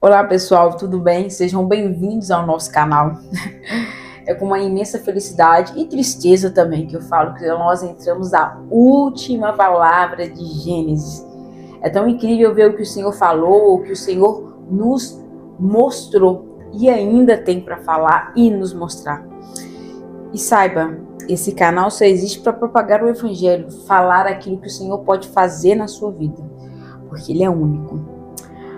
Olá pessoal, tudo bem? Sejam bem-vindos ao nosso canal. É com uma imensa felicidade e tristeza também que eu falo que nós entramos na última palavra de Gênesis. É tão incrível ver o que o Senhor falou, o que o Senhor nos mostrou e ainda tem para falar e nos mostrar. E saiba, esse canal só existe para propagar o Evangelho, falar aquilo que o Senhor pode fazer na sua vida, porque Ele é único.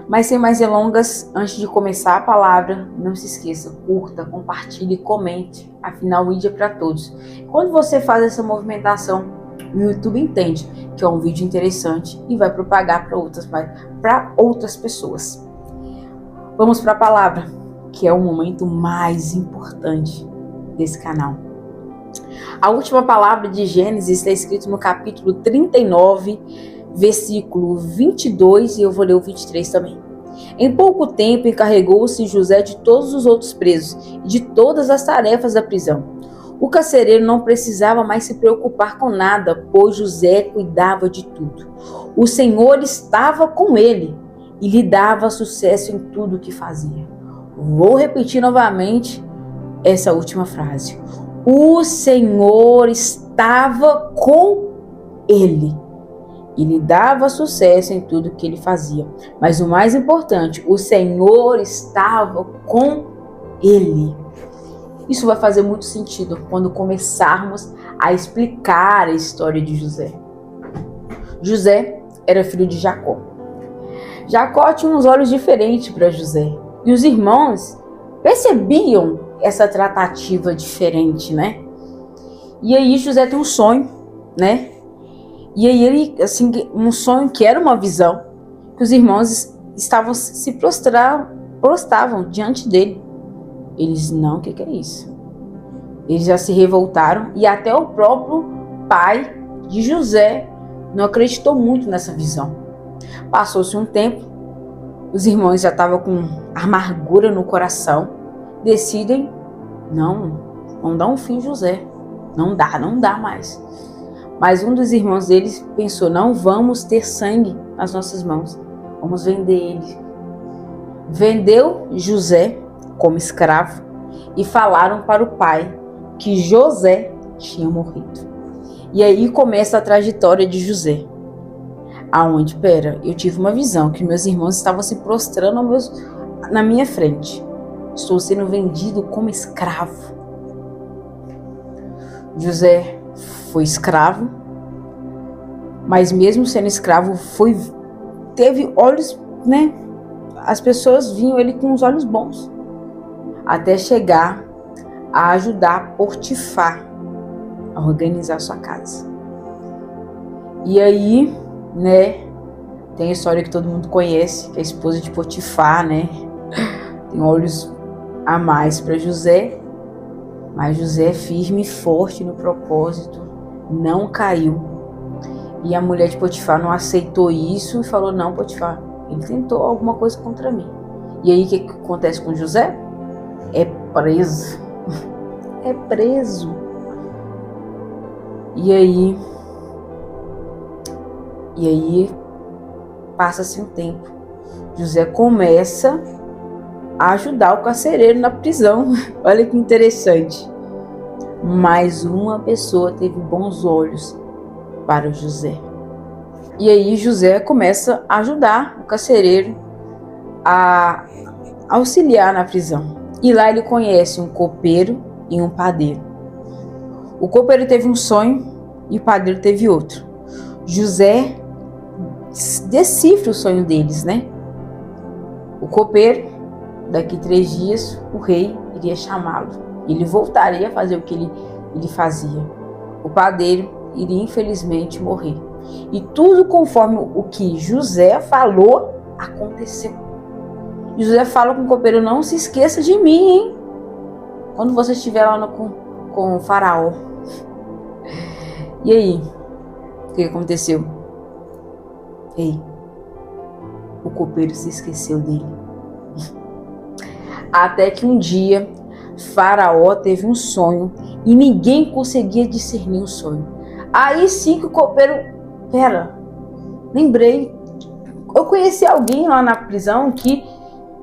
Mas sem mais delongas, antes de começar a palavra, não se esqueça, curta, compartilhe, comente, afinal o vídeo é para todos. Quando você faz essa movimentação, o YouTube entende que é um vídeo interessante e vai propagar para outras pessoas. Vamos para a palavra, que é o momento mais importante desse canal. A última palavra de Gênesis está escrito no capítulo 39, versículo 22, e eu vou ler o 23 também. Em pouco tempo encarregou-se José de todos os outros presos e de todas as tarefas da prisão. O carcereiro não precisava mais se preocupar com nada, pois José cuidava de tudo. O Senhor estava com ele e lhe dava sucesso em tudo o que fazia. Vou repetir novamente essa última frase. O Senhor estava com ele e lhe dava sucesso em tudo que ele fazia. Mas o mais importante, o Senhor estava com ele. Isso vai fazer muito sentido quando começarmos a explicar a história de José. José era filho de Jacó. Jacó tinha uns olhos diferentes para José. E os irmãos percebiam essa tratativa diferente, né? E aí José tem um sonho, né? E aí ele, assim, um sonho que era uma visão, que os irmãos estavam se prostravam diante dele. Eles, não, o que é isso? Eles já se revoltaram e até o próprio pai de José não acreditou muito nessa visão. Passou-se um tempo, os irmãos já estavam com amargura no coração, decidem, não, vamos dar um fim em José. Não dá mais. Mas um dos irmãos deles pensou, não vamos ter sangue nas nossas mãos, vamos vender ele. Vendeu José como escravo e falaram para o pai que José tinha morrido. E aí começa a trajetória de José. Aonde, eu tive uma visão que meus irmãos estavam se prostrando na minha frente. Estou sendo vendido como escravo. José foi escravo, mas mesmo sendo escravo, teve olhos, né? As pessoas viam ele com os olhos bons, até chegar a ajudar Potifar a organizar sua casa. E aí, né? Tem a história que todo mundo conhece, que a esposa de Potifar, né? Tem olhos a mais para José. Mas José, firme e forte no propósito, não caiu. E a mulher de Potifar não aceitou isso e falou, não, Potifar, ele tentou alguma coisa contra mim. E aí o que acontece com José? É preso. É preso. E aí passa-se um tempo. José começa a ajudar o carcereiro na prisão. Olha que interessante. Mas uma pessoa teve bons olhos para José. E aí José começa a ajudar o carcereiro a auxiliar na prisão. E lá ele conhece um copeiro e um padeiro. O copeiro teve um sonho e o padeiro teve outro. José decifra o sonho deles, né? O copeiro, daqui 3 dias, o rei iria chamá-lo. Ele voltaria a fazer o que ele fazia. O padeiro iria, infelizmente, morrer. E tudo conforme o que José falou, aconteceu. E José fala com o copeiro, não se esqueça de mim, hein? Quando você estiver lá com o faraó. E aí? O que aconteceu? Ei, o copeiro se esqueceu dele. Até que um dia, Faraó teve um sonho e ninguém conseguia discernir o sonho. Aí sim que o copeiro, lembrei, eu conheci alguém lá na prisão que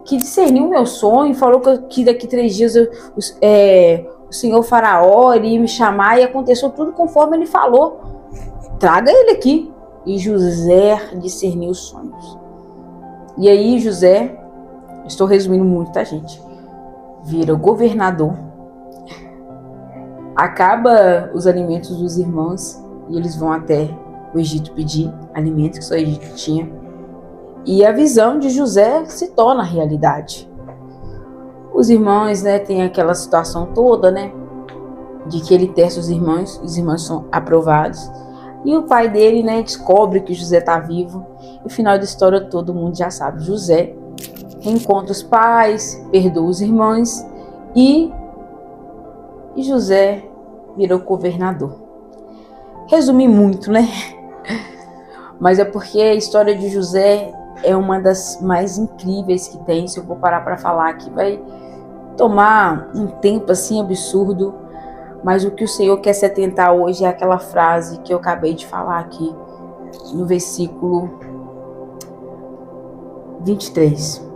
que discerniu o meu sonho, falou que daqui 3 dias o senhor faraó iria me chamar e aconteceu tudo conforme ele falou. Traga ele aqui. E José discerniu os sonhos. E aí José, estou resumindo muito, tá, gente? Vira o governador. Acaba os alimentos dos irmãos e eles vão até o Egito pedir alimentos que só o Egito tinha. E a visão de José se torna realidade. Os irmãos, né, tem aquela situação toda, né, de que ele testa os irmãos são aprovados. E o pai dele, né, descobre que José está vivo. E o final da história todo mundo já sabe. José reencontra os pais, perdoa os irmãos e José virou governador. Resumi muito, né? Mas é porque a história de José é uma das mais incríveis que tem. Se eu vou parar para falar aqui, vai tomar um tempo assim absurdo. Mas o que o Senhor quer se atentar hoje é aquela frase que eu acabei de falar aqui no versículo 23,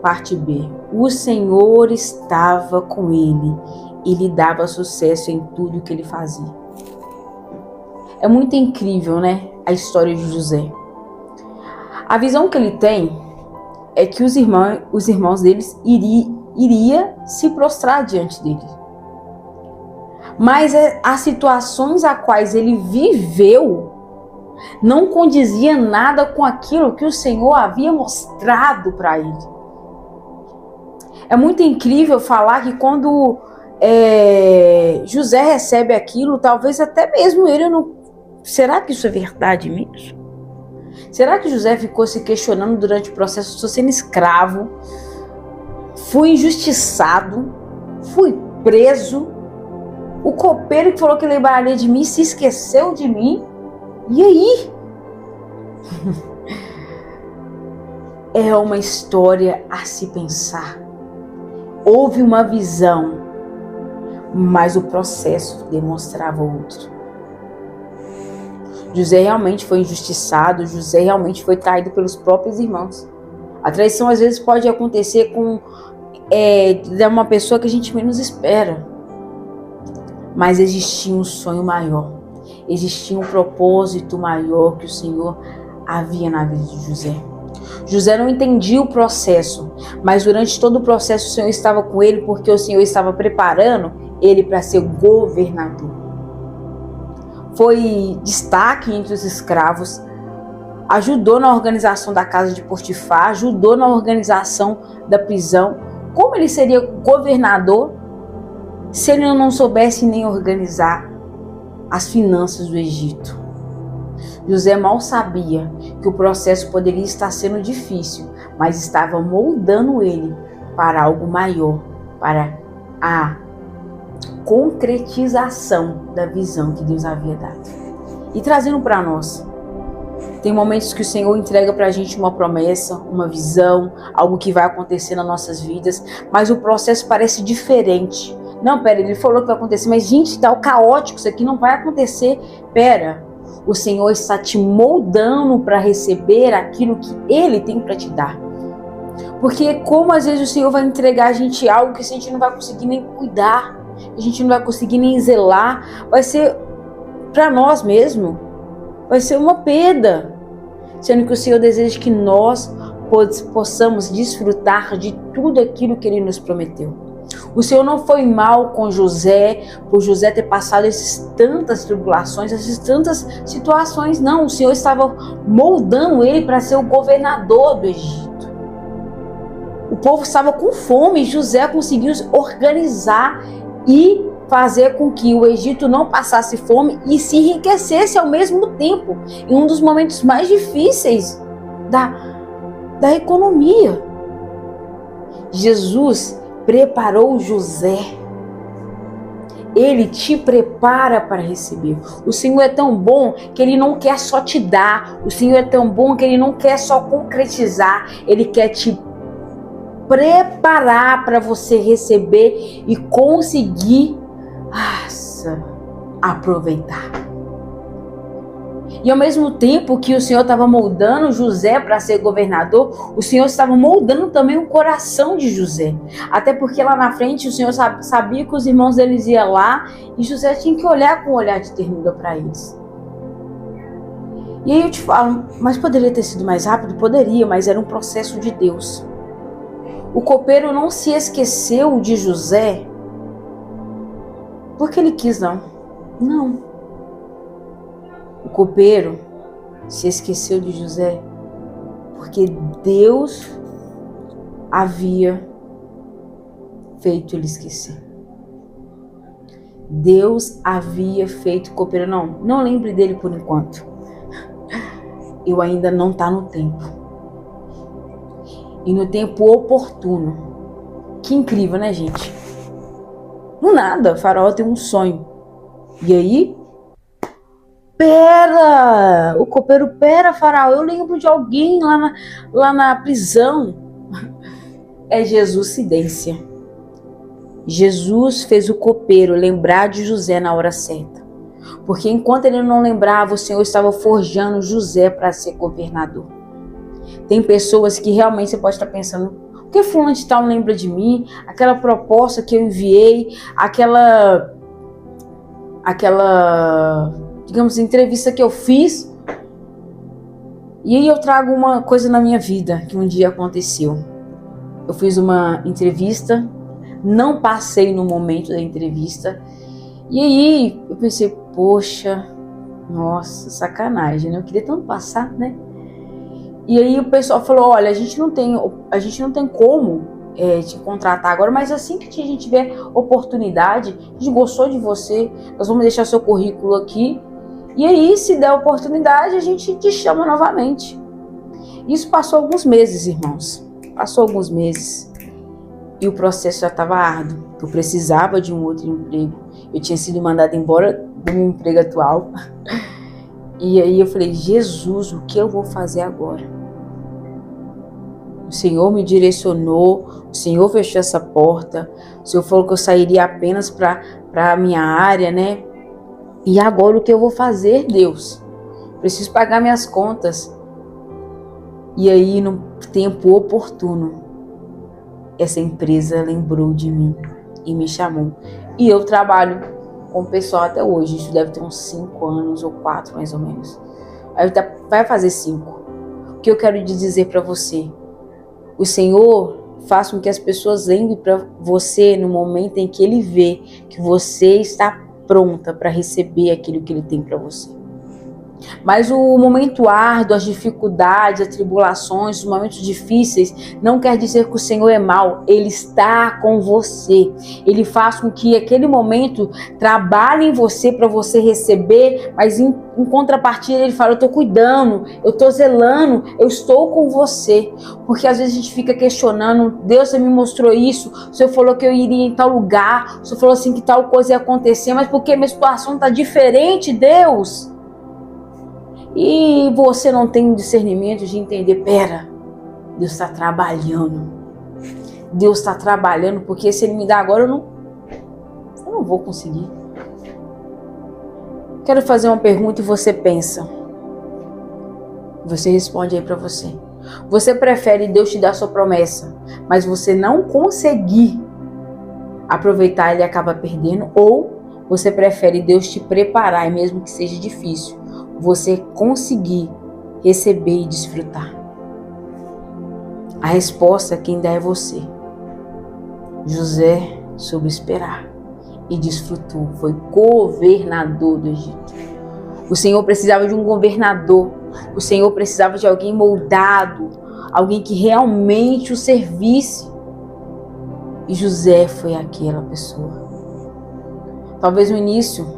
parte B. O Senhor estava com ele e lhe dava sucesso em tudo que ele fazia. É muito incrível, né, a história de José. A visão que ele tem é que os irmãos deles iria se prostrar diante dele. Mas as situações a quais ele viveu não condizia nada com aquilo que o Senhor havia mostrado para ele. É muito incrível falar que quando José recebe aquilo, talvez até mesmo ele não... Será que isso é verdade mesmo? Será que José ficou se questionando durante o processo? Estou sendo escravo, fui injustiçado, fui preso. O copeiro que falou que lembraria de mim se esqueceu de mim. E aí? É uma história a se pensar. Houve uma visão, mas o processo demonstrava outro. José realmente foi injustiçado, José realmente foi traído pelos próprios irmãos. A traição às vezes pode acontecer com uma pessoa que a gente menos espera. Mas existia um sonho maior, existia um propósito maior que o Senhor havia na vida de José. José não entendia o processo, mas durante todo o processo o Senhor estava com ele, porque o Senhor estava preparando ele para ser governador. Foi destaque entre os escravos, ajudou na organização da casa de Potifar, ajudou na organização da prisão. Como ele seria governador se ele não soubesse nem organizar as finanças do Egito? José mal sabia que o processo poderia estar sendo difícil, mas estava moldando ele para algo maior, para a concretização da visão que Deus havia dado. E trazendo para nós, tem momentos que o Senhor entrega para a gente uma promessa, uma visão, algo que vai acontecer nas nossas vidas, mas o processo parece diferente. Não, pera, ele falou que vai acontecer, mas gente, tá caótico, isso aqui não vai acontecer. Pera, o Senhor está te moldando para receber aquilo que Ele tem para te dar. Porque como às vezes o Senhor vai entregar a gente algo que a gente não vai conseguir nem cuidar, a gente não vai conseguir nem zelar, vai ser para nós mesmo, vai ser uma perda. Sendo que o Senhor deseja que nós possamos desfrutar de tudo aquilo que Ele nos prometeu. O Senhor não foi mal com José, por José ter passado essas tantas tribulações, essas tantas situações. Não, o Senhor estava moldando ele para ser o governador do Egito. O povo estava com fome e José conseguiu organizar e fazer com que o Egito não passasse fome e se enriquecesse ao mesmo tempo, em um dos momentos mais difíceis da economia. Jesus preparou José. Ele te prepara para receber. O Senhor é tão bom que Ele não quer só te dar. O Senhor é tão bom que Ele não quer só concretizar. Ele quer te preparar para você receber e conseguir aproveitar. E ao mesmo tempo que o Senhor estava moldando José para ser governador, o Senhor estava moldando também o coração de José. Até porque lá na frente o Senhor sabia que os irmãos deles iam lá e José tinha que olhar com um olhar de ternura para eles. E aí eu te falo, mas poderia ter sido mais rápido? Poderia, mas era um processo de Deus. O copeiro não se esqueceu de José porque ele quis, não. Não. O copeiro se esqueceu de José porque Deus havia feito ele esquecer. Deus havia feito o copeiro, não lembre dele por enquanto. Eu ainda não está no tempo. E no tempo oportuno. Que incrível, né, gente? Do nada, Faraó tem um sonho. E aí? Pera! O copeiro, pera, Faraó, eu lembro de alguém lá na prisão. É Jesuscidência. Jesus fez o copeiro lembrar de José na hora certa. Porque enquanto ele não lembrava, o Senhor estava forjando José para ser governador. Tem pessoas que realmente você pode estar pensando, o que fulano de tal lembra de mim? Aquela proposta que eu enviei, aquela digamos, entrevista que eu fiz. E aí eu trago uma coisa na minha vida que um dia aconteceu. Eu fiz uma entrevista, não passei no momento da entrevista. E aí eu pensei, poxa, nossa, sacanagem, né? Eu queria tanto passar, né? E aí o pessoal falou, olha, a gente não tem como te contratar agora, mas assim que a gente tiver oportunidade, a gente gostou de você, nós vamos deixar seu currículo aqui. E aí, se der oportunidade, a gente te chama novamente. Isso passou alguns meses, irmãos. Passou alguns meses. E o processo já estava árduo. Eu precisava de um outro emprego. Eu tinha sido mandada embora do meu emprego atual. E aí eu falei, Jesus, o que eu vou fazer agora? O Senhor me direcionou, o Senhor fechou essa porta, o Senhor falou que eu sairia apenas para a minha área, né? E agora o que eu vou fazer, Deus? Preciso pagar minhas contas. E aí, no tempo oportuno, essa empresa lembrou de mim e me chamou. E eu trabalho com o pessoal até hoje. Isso deve ter uns 5 anos ou 4, mais ou menos. Aí vai fazer 5. O que eu quero dizer para você? O Senhor faz com que as pessoas lembrem para você no momento em que Ele vê que você está pronta para receber aquilo que Ele tem para você. Mas o momento árduo, as dificuldades, as tribulações, os momentos difíceis, não quer dizer que o Senhor é mau. Ele está com você. Ele faz com que aquele momento trabalhe em você para você receber, mas em contrapartida Ele fala, eu estou cuidando, eu estou zelando, eu estou com você. Porque às vezes a gente fica questionando, Deus, você me mostrou isso, o Senhor falou que eu iria em tal lugar, o Senhor falou assim que tal coisa ia acontecer, mas por que minha situação está diferente, Deus? E você não tem o discernimento de entender, pera, Deus está trabalhando. Deus está trabalhando, porque se Ele me dá agora, eu não vou conseguir. Quero fazer uma pergunta e você pensa. Você responde aí para você. Você prefere Deus te dar sua promessa, mas você não conseguir aproveitar e acaba perdendo? Ou você prefere Deus te preparar, e mesmo que seja difícil, você conseguir receber e desfrutar? A resposta quem dá é você. José soube esperar e desfrutou, foi governador do Egito. O Senhor precisava de um governador, o Senhor precisava de alguém moldado, alguém que realmente o servisse. E José foi aquela pessoa. Talvez no início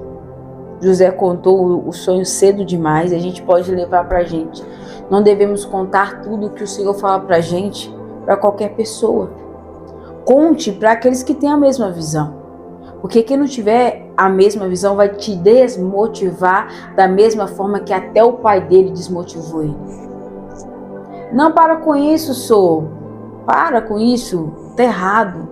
José contou o sonho cedo demais, a gente pode levar para a gente. Não devemos contar tudo que o Senhor fala para a gente, para qualquer pessoa. Conte para aqueles que têm a mesma visão. Porque quem não tiver a mesma visão vai te desmotivar da mesma forma que até o pai dele desmotivou ele. Não, para com isso, sou. Para com isso, tá errado.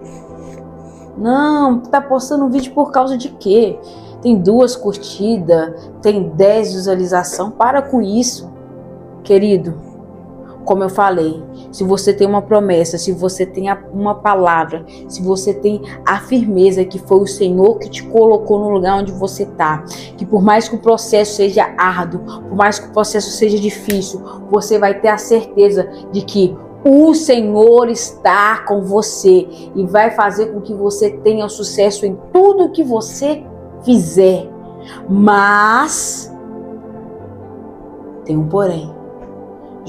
Não, tá postando um vídeo por causa de quê? tem 2 curtidas, tem 10 visualizações. Para com isso, querido. Como eu falei, se você tem uma promessa, se você tem uma palavra, se você tem a firmeza que foi o Senhor que te colocou no lugar onde você está, que por mais que o processo seja árduo, por mais que o processo seja difícil, você vai ter a certeza de que o Senhor está com você e vai fazer com que você tenha sucesso em tudo que você fizer. Mas tem um porém.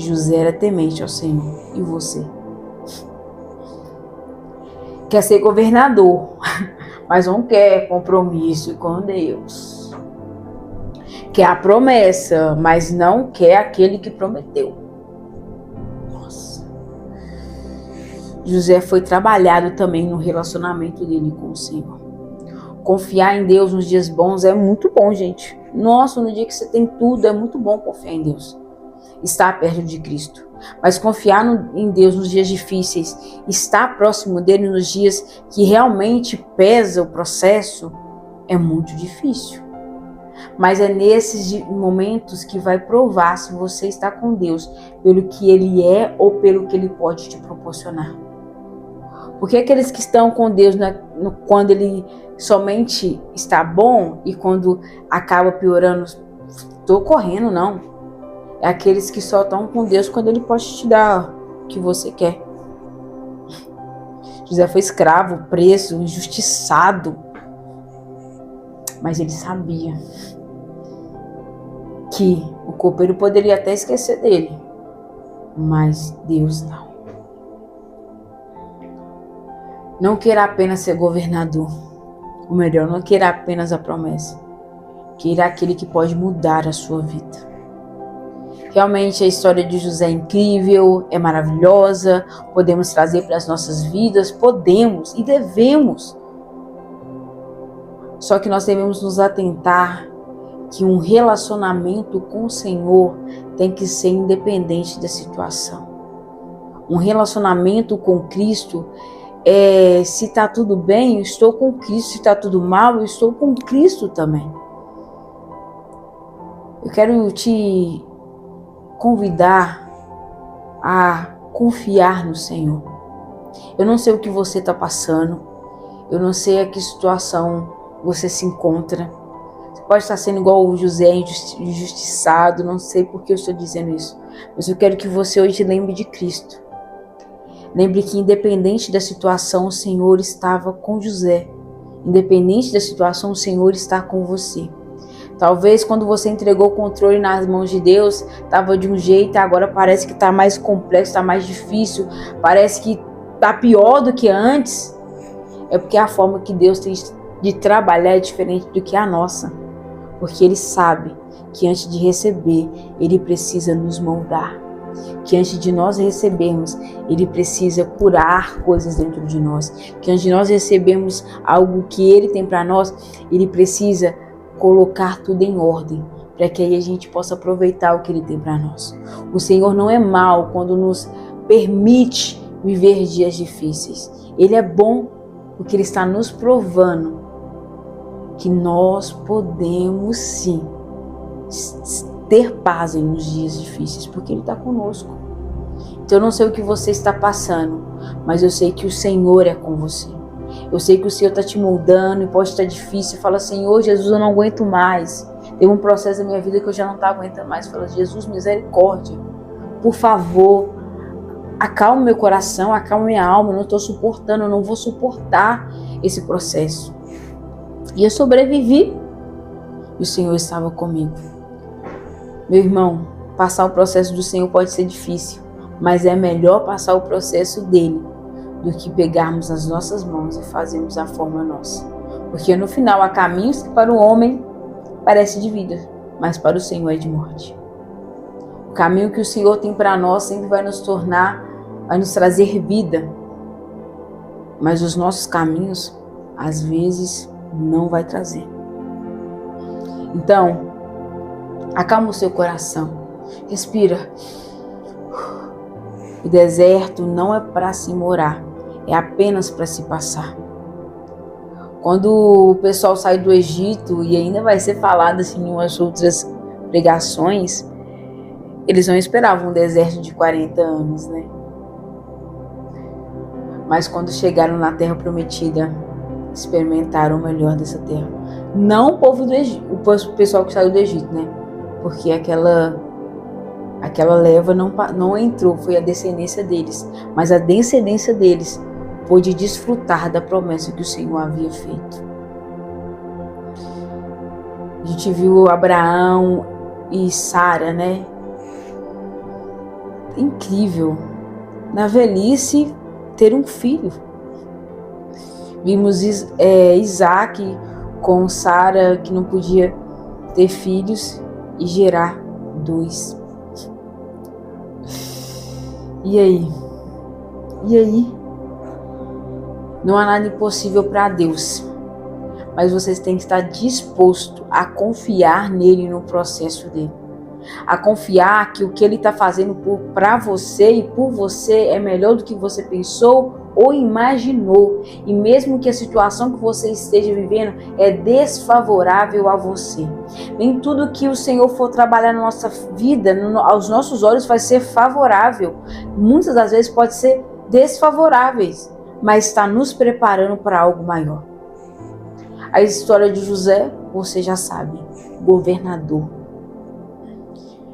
José era temente ao Senhor. E você? Quer ser governador, mas não quer compromisso com Deus. Quer a promessa, mas não quer aquele que prometeu. Nossa. José foi trabalhado também no relacionamento dele com o Senhor. Confiar em Deus nos dias bons é muito bom, gente. Nossa, no dia que você tem tudo, é muito bom confiar em Deus. Estar perto de Cristo. Mas confiar em Deus nos dias difíceis, estar próximo dele nos dias que realmente pesa o processo, é muito difícil. Mas é nesses momentos que vai provar se você está com Deus pelo que Ele é ou pelo que Ele pode te proporcionar. Porque aqueles que estão com Deus quando Ele somente está bom e quando acaba piorando, estou correndo, não. É aqueles que só estão com Deus quando Ele pode te dar o que você quer. José foi escravo, preso, injustiçado. Mas ele sabia que o copeiro poderia até esquecer dele. Mas Deus não. Não queira apenas ser governador. Ou melhor, não queira apenas a promessa. Queira aquele que pode mudar a sua vida. Realmente a história de José é incrível, é maravilhosa, podemos trazer para as nossas vidas, podemos e devemos. Só que nós devemos nos atentar que um relacionamento com o Senhor tem que ser independente da situação. Um relacionamento com Cristo se está tudo bem, eu estou com Cristo, se está tudo mal, eu estou com Cristo também. Eu quero te convidar a confiar no Senhor. Eu não sei o que você está passando, eu não sei a que situação você se encontra. Você pode estar sendo igual o José, injustiçado, não sei por que eu estou dizendo isso, mas eu quero que você hoje lembre de Cristo. Lembre que independente da situação, o Senhor estava com José. Independente da situação, o Senhor está com você. Talvez quando você entregou o controle nas mãos de Deus, estava de um jeito e agora parece que está mais complexo, está mais difícil, parece que está pior do que antes. É porque a forma que Deus tem de trabalhar é diferente do que a nossa. Porque Ele sabe que antes de receber, Ele precisa nos moldar. Que antes de nós recebermos, Ele precisa curar coisas dentro de nós. Que antes de nós recebermos algo que Ele tem para nós, Ele precisa colocar tudo em ordem, para que aí a gente possa aproveitar o que Ele tem para nós. O Senhor não é mau quando nos permite viver dias difíceis. Ele é bom porque Ele está nos provando que nós podemos sim ter paz nos dias difíceis, porque Ele está conosco. Então eu não sei o que você está passando, mas eu sei que o Senhor é com você. Eu sei que o Senhor está te moldando e pode estar difícil. Fala, Senhor Jesus, eu não aguento mais. Tem um processo da minha vida que eu já não estou aguentando mais. Fala, Jesus, misericórdia. Por favor, acalma meu coração, acalma minha alma. Eu não estou suportando, eu não vou suportar esse processo. E eu sobrevivi. E o Senhor estava comigo. Meu irmão, passar o processo do Senhor pode ser difícil, mas é melhor passar o processo dele do que pegarmos as nossas mãos e fazermos a forma nossa. Porque no final há caminhos que para o homem parece de vida, mas para o Senhor é de morte. O caminho que o Senhor tem para nós sempre vai nos trazer vida. Mas os nossos caminhos, às vezes, não vai trazer. Então, acalma o seu coração. Respira. O deserto não é para se morar, é apenas para se passar. Quando o pessoal sai do Egito, e ainda vai ser falado assim em umas outras pregações, eles não esperavam um deserto de 40 anos, né? Mas quando chegaram na Terra Prometida, experimentaram o melhor dessa terra. Não o povo do Egito, o pessoal que saiu do Egito, né? Porque aquela leva não entrou, foi a descendência deles. Mas a descendência deles pôde desfrutar da promessa que o Senhor havia feito. A gente viu Abraão e Sara, né? Incrível. Na velhice, ter um filho. Vimos Isaac com Sara, que não podia ter filhos, e gerar 2. E aí? Não há nada impossível para Deus. Mas vocês têm que estar disposto a confiar nele no processo dele. A confiar que o que ele está fazendo para você e por você é melhor do que você pensou ou imaginou. E mesmo que a situação que você esteja vivendo é desfavorável a você. Nem tudo que o Senhor for trabalhar na nossa vida, aos nossos olhos, vai ser favorável. Muitas das vezes pode ser desfavoráveis, mas está nos preparando para algo maior. A história de José, você já sabe, governador.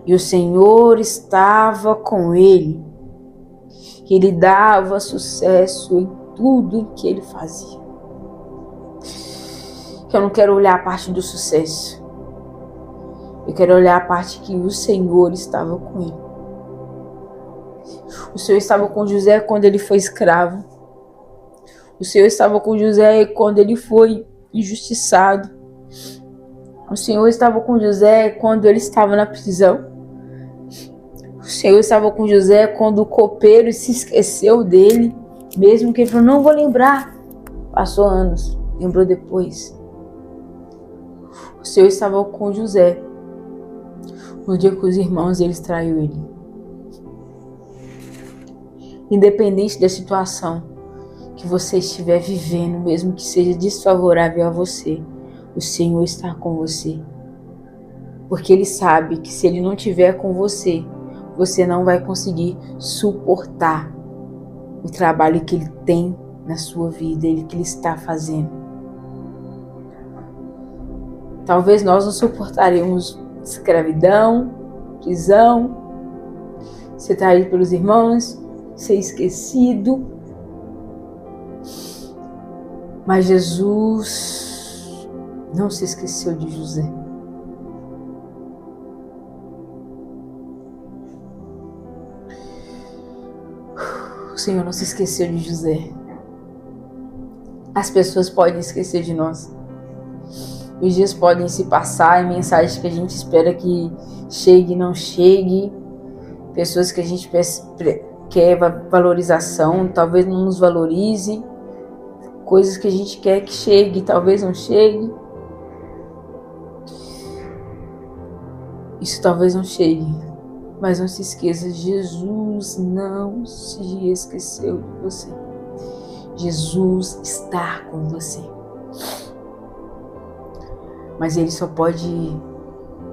E o Senhor estava com ele. Ele dava sucesso em tudo que ele fazia. Eu não quero olhar a parte do sucesso. Eu quero olhar a parte que o Senhor estava com ele. O Senhor estava com José quando ele foi escravo. O Senhor estava com José quando ele foi injustiçado. O Senhor estava com José quando ele estava na prisão. O Senhor estava com José quando o copeiro se esqueceu dele, mesmo que ele falou, não vou lembrar. Passou anos, lembrou depois. O Senhor estava com José no dia que os irmãos deles traiu ele. Independente da situação que você estiver vivendo, mesmo que seja desfavorável a você, o Senhor está com você. Porque Ele sabe que se Ele não estiver com você, você não vai conseguir suportar o trabalho que Ele tem na sua vida, que Ele está fazendo. Talvez nós não suportaremos escravidão, prisão, ser traído pelos irmãos, ser esquecido. Mas Jesus não se esqueceu de José. O Senhor não se esqueceu de José. As pessoas podem esquecer de nós. Os dias podem se passar e mensagens que a gente espera que chegue e não chegue. Pessoas que a gente quer valorização, talvez não nos valorize. Coisas que a gente quer que chegue, talvez não chegue. Isso talvez não chegue. Mas não se esqueça, Jesus não se esqueceu de você. Jesus está com você. Mas Ele só pode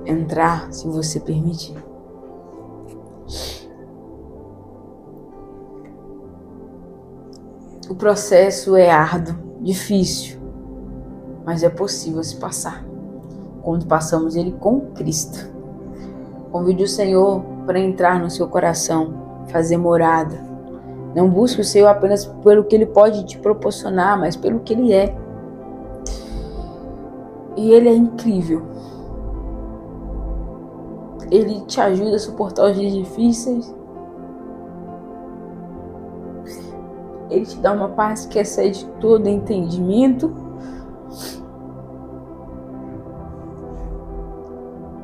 entrar se você permitir. O processo é árduo, difícil, mas é possível se passar. Quando passamos ele com Cristo. Convide o Senhor para entrar no seu coração, fazer morada. Não busque o Senhor apenas pelo que Ele pode te proporcionar, mas pelo que Ele é. E Ele é incrível. Ele te ajuda a suportar os dias difíceis. Ele te dá uma paz que excede todo entendimento.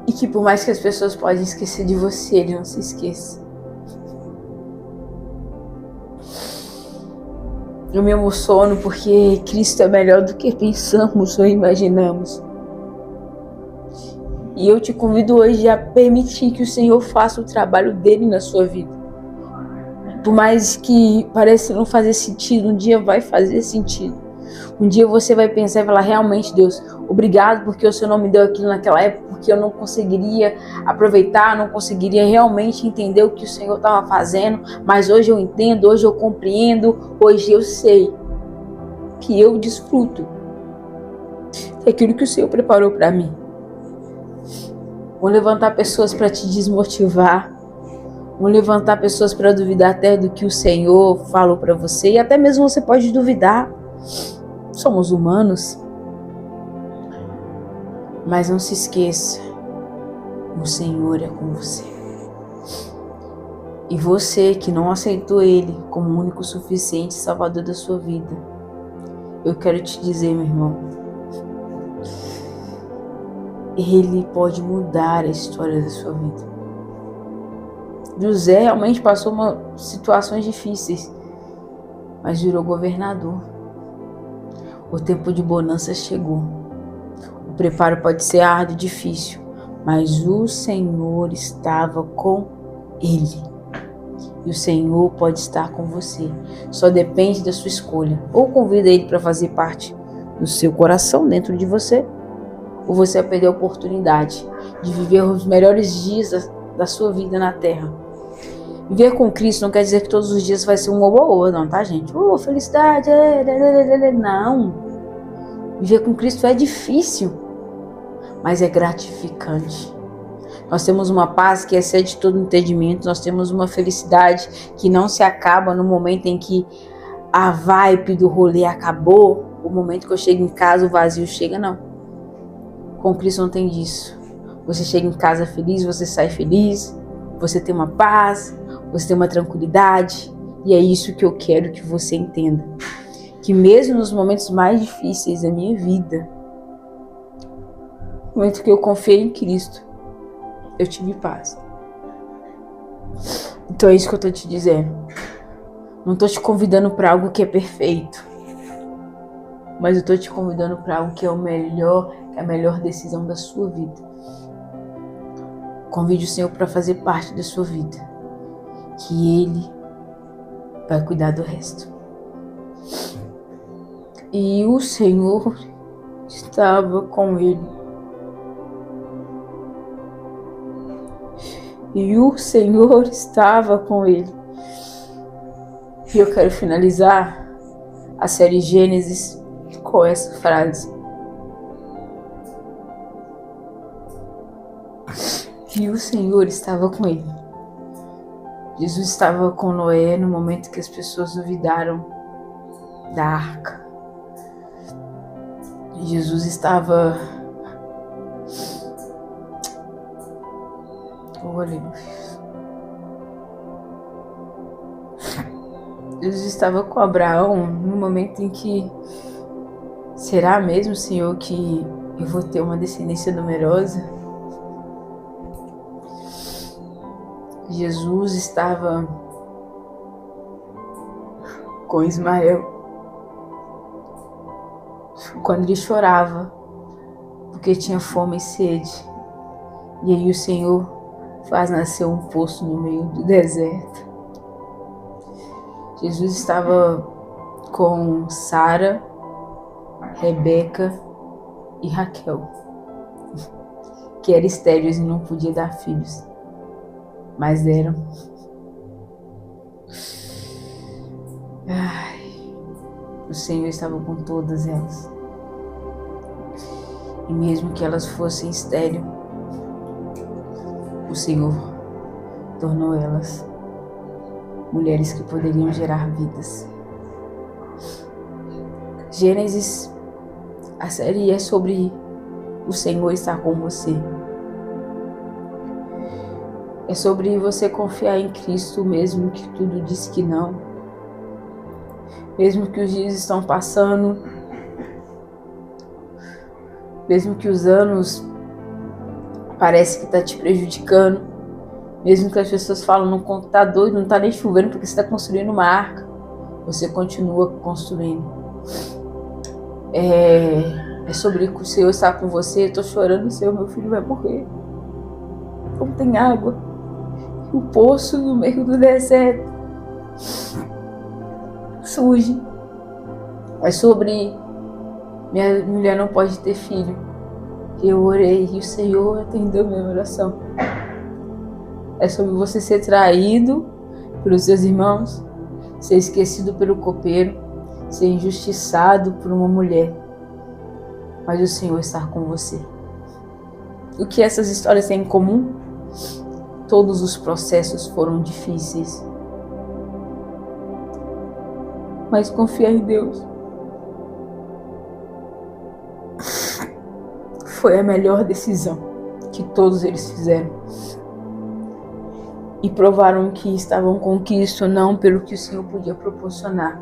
E que por mais que as pessoas possam esquecer de você, Ele não se esqueça. Eu me emociono porque Cristo é melhor do que pensamos ou imaginamos. E eu te convido hoje a permitir que o Senhor faça o trabalho dele na sua vida. Por mais que pareça não fazer sentido, um dia vai fazer sentido. Um dia você vai pensar e falar, realmente, Deus, obrigado porque o Senhor não me deu aquilo naquela época, porque eu não conseguiria aproveitar, não conseguiria realmente entender o que o Senhor estava fazendo, mas hoje eu entendo, hoje eu compreendo, hoje eu sei que eu desfruto daquilo que o Senhor preparou para mim. Vou levantar pessoas para te desmotivar, vou levantar pessoas para duvidar até do que o Senhor falou para você, e até mesmo você pode duvidar. Somos humanos. Mas não se esqueça, o Senhor é com você. E você que não aceitou Ele como o único suficiente Salvador da sua vida, eu quero te dizer, meu irmão, Ele pode mudar a história da sua vida. José realmente passou situações difíceis, mas virou governador. O tempo de bonança chegou. O preparo pode ser árduo e difícil, mas o Senhor estava com ele. E o Senhor pode estar com você. Só depende da sua escolha. Ou convida Ele para fazer parte do seu coração, dentro de você, ou você vai perder a oportunidade de viver os melhores dias da sua vida na terra. Viver com Cristo não quer dizer que todos os dias vai ser um oba-oba, não, tá, gente? Felicidade, não. Viver com Cristo é difícil, mas é gratificante. Nós temos uma paz que excede todo entendimento, nós temos uma felicidade que não se acaba no momento em que a vibe do rolê acabou, o momento que eu chego em casa o vazio chega, não. Com Cristo não tem disso. Você chega em casa feliz, você sai feliz, você tem uma paz, você tem uma tranquilidade, e é isso que eu quero que você entenda. Que mesmo nos momentos mais difíceis da minha vida, no momento que eu confiei em Cristo, eu tive paz. Então é isso que eu tô te dizendo. Não tô te convidando para algo que é perfeito, mas eu tô te convidando para algo que é o melhor, que é a melhor decisão da sua vida. Convide o Senhor para fazer parte da sua vida, que Ele vai cuidar do resto. E o Senhor estava com ele. E o Senhor estava com ele. E eu quero finalizar a série Gênesis com essa frase. E o Senhor estava com ele. Jesus estava com Noé no momento que as pessoas duvidaram da arca. Jesus estava... Jesus estava com Abraão no momento em que... Será mesmo, Senhor, que eu vou ter uma descendência numerosa? Jesus estava com Ismael quando ele chorava porque tinha fome e sede. E aí o Senhor faz nascer um poço no meio do deserto. Jesus estava com Sara, Rebeca e Raquel, que eram estéreis e não podia dar filhos, mas deram. O Senhor estava com todas elas. E mesmo que elas fossem estéreis, o Senhor tornou elas mulheres que poderiam gerar vidas. Gênesis, a série é sobre o Senhor estar com você. É sobre você confiar em Cristo mesmo que tudo diz que não. Mesmo que os dias estão passando, mesmo que os anos parece que está te prejudicando, mesmo que as pessoas falam, não tá doido, não tá nem chovendo porque você está construindo uma arca, você continua construindo. É sobre o Senhor estar com você. Eu tô chorando, Senhor, meu filho vai morrer, não tem água, o poço no meio do deserto surge. É sobre minha mulher não pode ter filho. Eu orei e o Senhor atendeu minha oração. É sobre você ser traído pelos seus irmãos, ser esquecido pelo copeiro, ser injustiçado por uma mulher. Mas o Senhor está com você. O que essas histórias têm em comum? Todos os processos foram difíceis. Mas confiar em Deus foi a melhor decisão que todos eles fizeram. E provaram que estavam com Cristo não pelo que o Senhor podia proporcionar,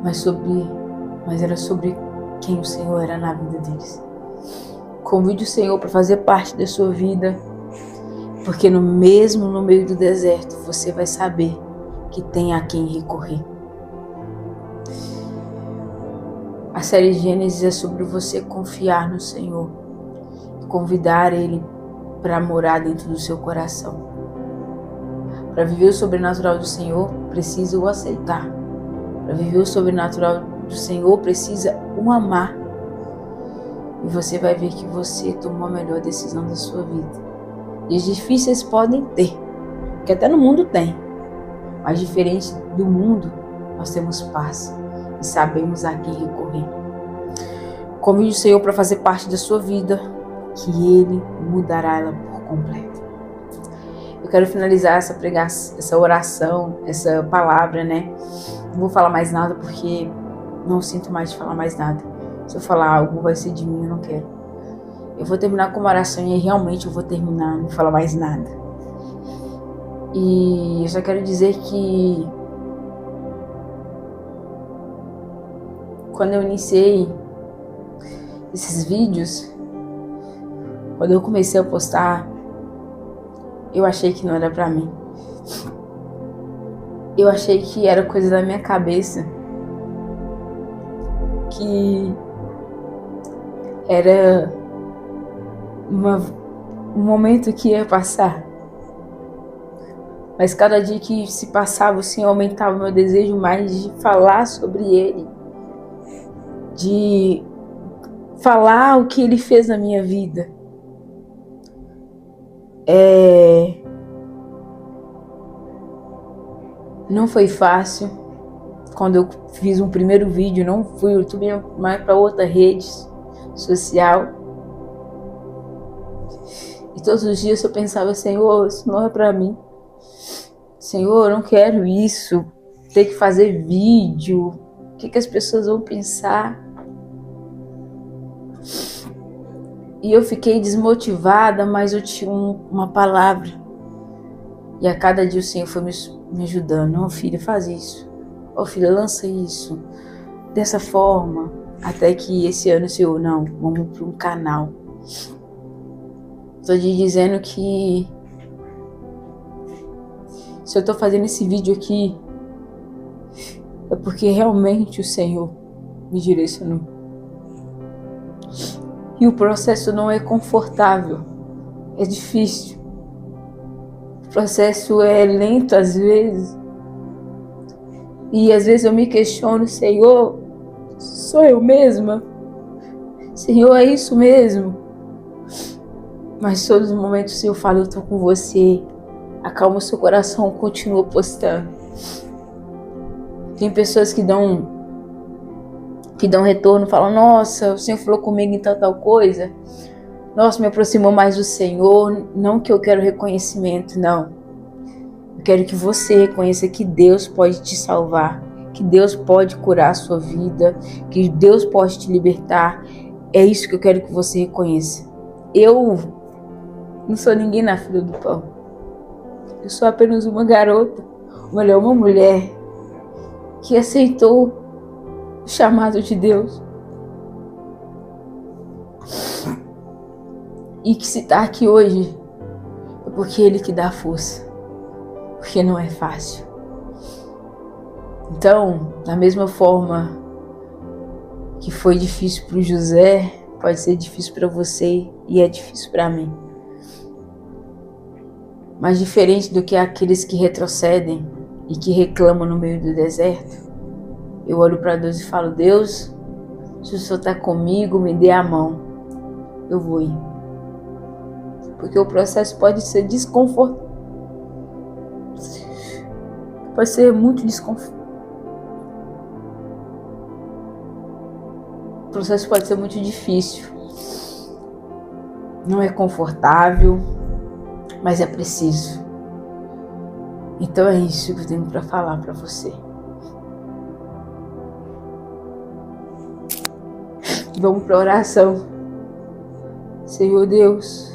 mas era sobre quem o Senhor era na vida deles. Convide o Senhor para fazer parte da sua vida, porque no meio do deserto você vai saber que tem a quem recorrer. A série Gênesis é sobre você confiar no Senhor e convidar Ele para morar dentro do seu coração. Para viver o sobrenatural do Senhor, precisa o aceitar. Para viver o sobrenatural do Senhor, precisa o amar. E você vai ver que você tomou a melhor decisão da sua vida. Dias difíceis podem ter, porque até no mundo tem. Mas diferente do mundo, nós temos paz e sabemos a quem recorrer. Convide o Senhor para fazer parte da sua vida, que Ele mudará ela por completo. Eu quero finalizar essa pregação, essa oração, essa palavra, né? Não vou falar mais nada porque não sinto mais de falar mais nada. Se eu falar algo, vai ser de mim, eu não quero. Eu vou terminar com uma oração e realmente eu vou terminar, não vou falar mais nada. E eu só quero dizer que quando eu iniciei esses vídeos, quando eu comecei a postar, eu achei que não era pra mim. Eu achei que era coisa da minha cabeça, que era um momento que ia passar. Mas cada dia que se passava, o Senhor aumentava o meu desejo mais de falar sobre Ele, de falar o que Ele fez na minha vida. Não foi fácil. Quando eu fiz um primeiro vídeo, não fui YouTube, mais para outra rede social. E todos os dias eu pensava, Senhor, isso não é para mim. Senhor, eu não quero isso. Ter que fazer vídeo. O que as pessoas vão pensar? E eu fiquei desmotivada, mas eu tinha uma palavra. E a cada dia o Senhor foi me ajudando. Não, filha, faz isso. Ó, filha, lança isso. Dessa forma. Até que esse ano o Senhor, não, vamos para um canal. Estou te dizendo que se eu estou fazendo esse vídeo aqui, é porque realmente o Senhor me direcionou. E o processo não é confortável, é difícil. O processo é lento às vezes. E às vezes eu me questiono, Senhor, sou eu mesma? Senhor, é isso mesmo? Mas todos os momentos o Senhor fala, eu estou com você. Acalma o seu coração, continua postando. Tem pessoas que dão retorno, falam, nossa, o Senhor falou comigo em tal coisa. Nossa, me aproximou mais do Senhor. Não que eu quero reconhecimento, não. Eu quero que você reconheça que Deus pode te salvar, que Deus pode curar a sua vida, que Deus pode te libertar. É isso que eu quero que você reconheça. Eu não sou ninguém na fila do pão. Eu sou apenas uma garota, uma mulher que aceitou o chamado de Deus. E que se está aqui hoje é porque Ele que dá força. Porque não é fácil. Então, da mesma forma que foi difícil para o José, pode ser difícil para você e é difícil para mim. Mas diferente do que aqueles que retrocedem e que reclamam no meio do deserto, eu olho para Deus e falo: Deus, se o Senhor está comigo, me dê a mão, eu vou ir. Porque o processo pode ser desconfortável, pode ser muito desconfortável. O processo pode ser muito difícil, não é confortável, mas é preciso. Então é isso que eu tenho para falar para você. Vamos para a oração. Senhor Deus,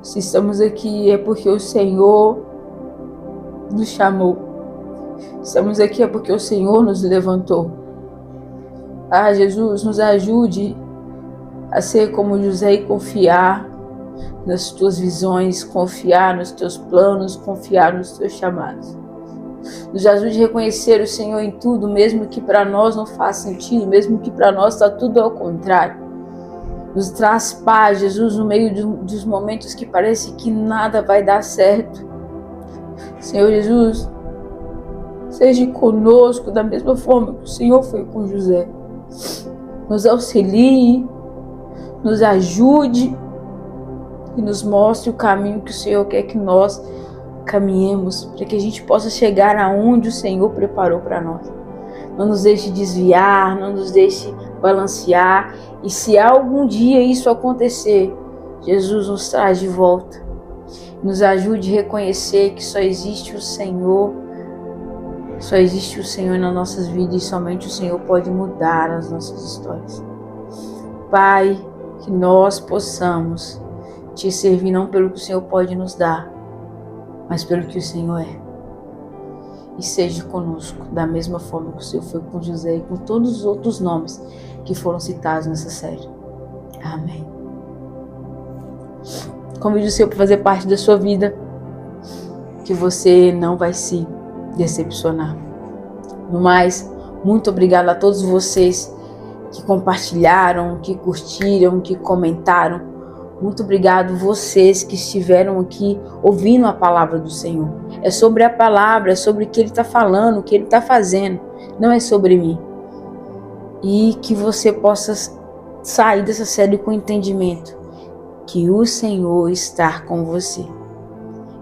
se estamos aqui é porque o Senhor nos chamou. Estamos aqui é porque o Senhor nos levantou. Ah, Jesus, nos ajude a ser como José e confiar nas tuas visões, confiar nos teus planos, confiar nos teus chamados. Nos ajude a reconhecer o Senhor em tudo, mesmo que para nós não faça sentido, mesmo que para nós está tudo ao contrário. Nos traz paz, Jesus, no meio dos momentos que parece que nada vai dar certo. Senhor Jesus, seja conosco da mesma forma que o Senhor foi com José. Nos auxilie, nos ajude e nos mostre o caminho que o Senhor quer que nós caminhemos, para que a gente possa chegar aonde o Senhor preparou para nós. Não nos deixe desviar, não nos deixe balancear, e se algum dia isso acontecer, Jesus nos traz de volta. Nos ajude a reconhecer que só existe o Senhor nas nossas vidas, e somente o Senhor pode mudar as nossas histórias. Pai, que nós possamos te servir não pelo que o Senhor pode nos dar, mas pelo que o Senhor é. E seja conosco da mesma forma que o Senhor foi com José e com todos os outros nomes que foram citados nessa série. Amém. Convido o Senhor para fazer parte da sua vida, que você não vai se decepcionar. No mais, muito obrigada a todos vocês que compartilharam, que curtiram, que comentaram. Muito obrigado vocês que estiveram aqui ouvindo a palavra do Senhor. É sobre a palavra, é sobre o que Ele está falando, o que Ele está fazendo. Não é sobre mim. E que você possa sair dessa série com entendimento que o Senhor está com você.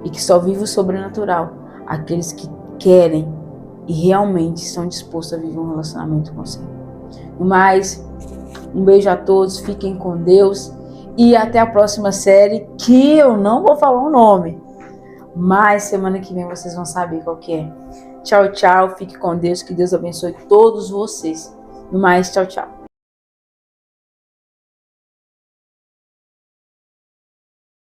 E que só vive o sobrenatural aqueles que querem e realmente estão dispostos a viver um relacionamento com o Senhor. No mais, um beijo a todos, fiquem com Deus. E até a próxima série, que eu não vou falar o nome, mas semana que vem vocês vão saber qual que é. Tchau, tchau. Fique com Deus. Que Deus abençoe todos vocês. No mais, tchau, tchau.